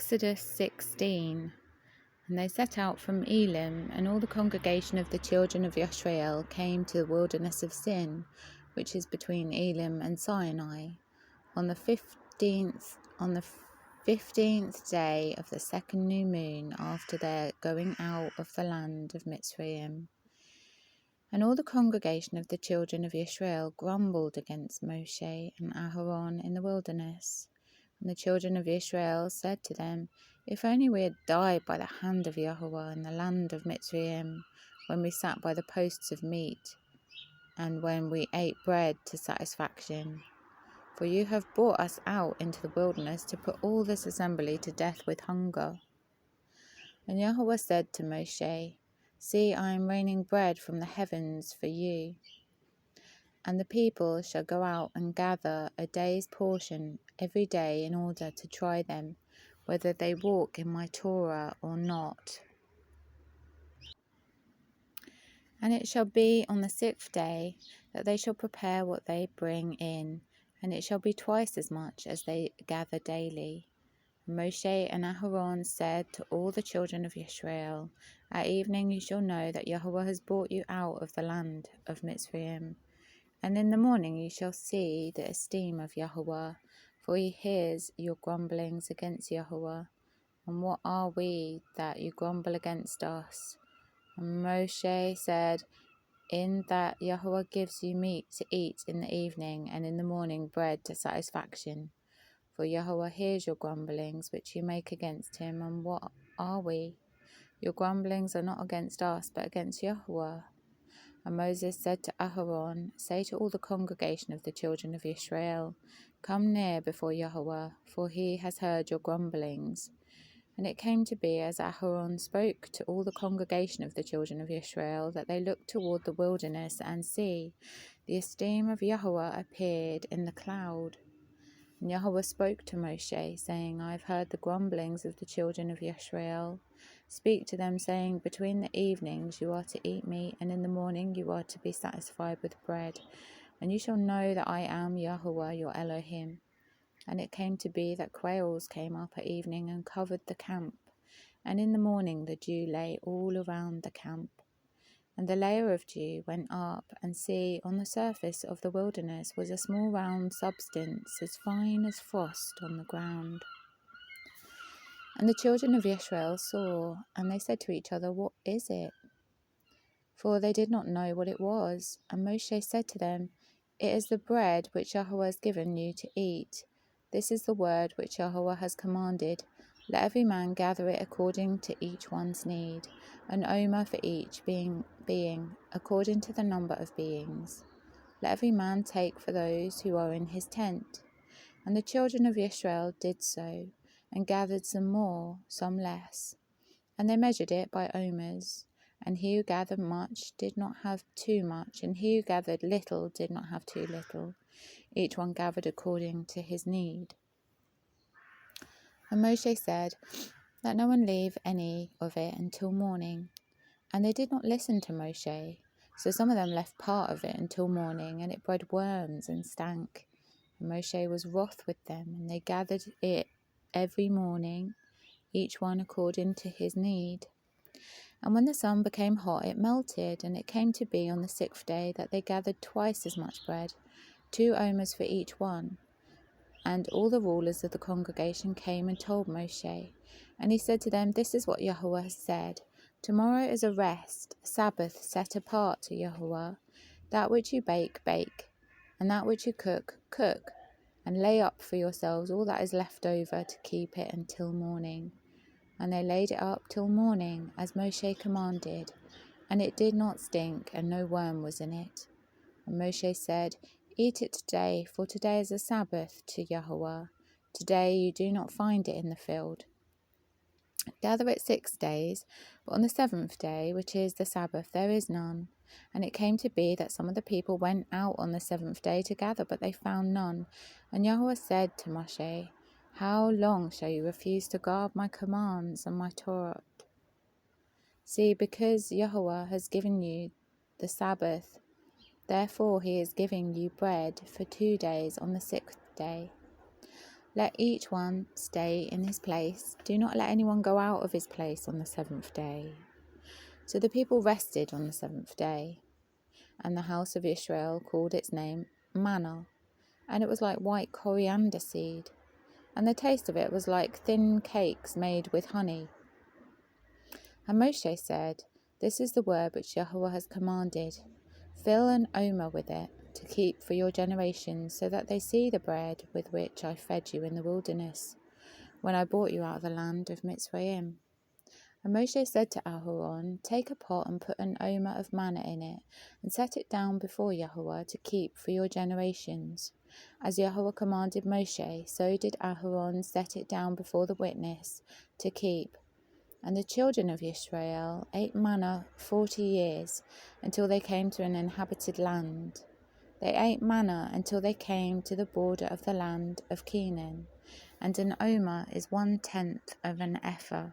Exodus 16. And they set out from Elim, and all the congregation of the children of Israel came to the wilderness of Sin, which is between Elim and Sinai, on the 15th day of the second new moon after their going out of the land of Mitzrayim. And all the congregation of the children of Israel grumbled against Moshe and Aharon in the wilderness. And the children of Israel said to them, If only we had died by the hand of Yahweh in the land of Mitzrayim, when we sat by the posts of meat, and when we ate bread to satisfaction. For you have brought us out into the wilderness to put all this assembly to death with hunger. And Yahweh said to Moshe, See, I am raining bread from the heavens for you. And the people shall go out and gather a day's portion every day in order to try them, whether they walk in my Torah or not. And it shall be on the 6th day that they shall prepare what they bring in, and it shall be twice as much as they gather daily. And Moshe and Aharon said to all the children of Israel, At evening you shall know that Yahweh has brought you out of the land of Mitzrayim. And in the morning you shall see the esteem of Yahweh, for he hears your grumblings against Yahweh. And what are we that you grumble against us? And Moshe said, In that Yahweh gives you meat to eat in the evening, and in the morning bread to satisfaction. For Yahweh hears your grumblings which you make against him. And what are we? Your grumblings are not against us, but against Yahweh. And Moses said to Aharon, Say to all the congregation of the children of Israel, Come near before Yahweh, for he has heard your grumblings. And it came to be, as Aharon spoke to all the congregation of the children of Israel, that they looked toward the wilderness, and see, the esteem of Yahweh appeared in the cloud. And Yahweh spoke to Moshe, saying, I have heard the grumblings of the children of Israel. Speak to them, saying, Between the evenings you are to eat meat, and in the morning you are to be satisfied with bread. And you shall know that I am Yahweh your Elohim. And it came to be that quails came up at evening and covered the camp. And in the morning the dew lay all around the camp. And the layer of dew went up, and see, on the surface of the wilderness was a small round substance, as fine as frost on the ground. And the children of Israel saw, and they said to each other, What is it? For they did not know what it was. And Moshe said to them, It is the bread which Yahweh has given you to eat. This is the word which Yahweh has commanded. Let every man gather it according to each one's need, an omer for each being according to the number of beings. Let every man take for those who are in his tent. And the children of Israel did so, and gathered some more, some less. And they measured it by omers. And he who gathered much did not have too much, and he who gathered little did not have too little. Each one gathered according to his need. And Moshe said, Let no one leave any of it until morning. And they did not listen to Moshe. So some of them left part of it until morning, and it bred worms and stank. And Moshe was wroth with them, and they gathered it every morning, each one according to his need. And when the sun became hot, it melted, and it came to be on the 6th day that they gathered twice as much bread, 2 omers for each one. And all the rulers of the congregation came and told Moshe. And he said to them, This is what Yahweh has said. Tomorrow is a rest, a Sabbath set apart to Yahweh. That which you bake, bake, and that which you cook, cook, and lay up for yourselves all that is left over to keep it until morning. And they laid it up till morning, as Moshe commanded, and it did not stink, and no worm was in it. And Moshe said, Eat it today, for today is a Sabbath to Yahweh. Today you do not find it in the field. Gather it 6 days, but on the 7th day, which is the Sabbath, there is none. And it came to be that some of the people went out on the 7th day to gather, but they found none. And Yahweh said to Moshe, How long shall you refuse to guard my commands and my Torah? See, because Yahweh has given you the Sabbath, therefore he is giving you bread for 2 days on the 6th day. Let each one stay in his place. Do not let anyone go out of his place on the seventh day. So the people rested on the seventh day, and the house of Israel called its name manna, and it was like white coriander seed, and the taste of it was like thin cakes made with honey. And Moshe said, "This is the word which Yahweh has commanded. Fill an omer with it, to keep for your generations, so that they see the bread with which I fed you in the wilderness, when I brought you out of the land of Mitzrayim." And Moshe said to Aharon, "Take a pot and put an omer of manna in it, and set it down before Yahweh to keep for your generations. As Yahweh commanded Moshe, so did Aharon set it down before the witness to keep. And the children of Israel ate manna 40 years, until they came to an inhabited land. They ate manna until they came to the border of the land of Canaan, and an omer is 1/10 of an ephah.